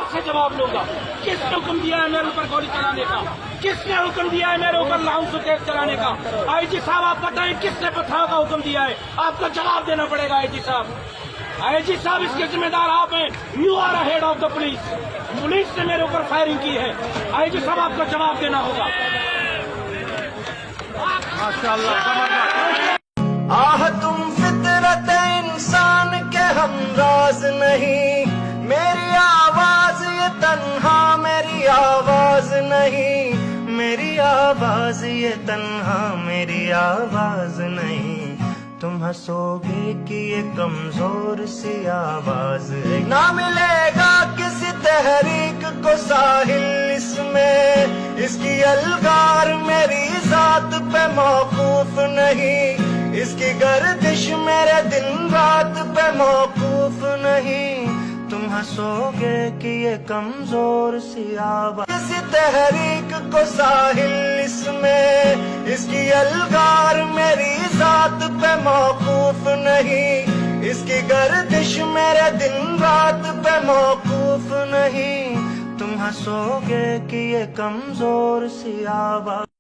آپ سے جواب لوں گا. کس نے حکم دیا ہے میرے اوپر گولی چلانے کا؟ کس نے حکم دیا ہے میرے اوپر لاؤنڈ سکیٹ چلانے کا؟ آئی جی صاحب آپ بتائیں کس نے پتھروں کا حکم دیا ہے؟ آپ کو جواب دینا پڑے گا آئی جی صاحب. آئی جی صاحب اس کے ذمہ دار آپ ہیں. You are head of the police. Police نے میرے اوپر فائرنگ کی ہے. آئی جی صاحب آپ کو جواب دینا ہوگا. آہ تم فطرت انسان کے ہمراز نہیں، میری آواز یہ تنہا میری آواز نہیں، میری آواز یہ تنہا میری آواز نہیں. تم ہنسو گے کہ یہ کمزور سی آواز ہے. نہ ملے گا کسی تحریک کو ساحل اس میں، اس کی الگار میری ذات پہ موقوف نہیں، اس کی گردش میرے دن رات پہ موقوف نہیں. تم ہنسو گے کہ یہ کمزور سی آواز کسی تحریک کو ساحل اس میں، اس کی الگار میری ذات پہ موقوف نہیں، اس کی گردش میرے دن رات پہ موقوف نہیں. تم ہنسو گے کہ یہ کمزور سی آواز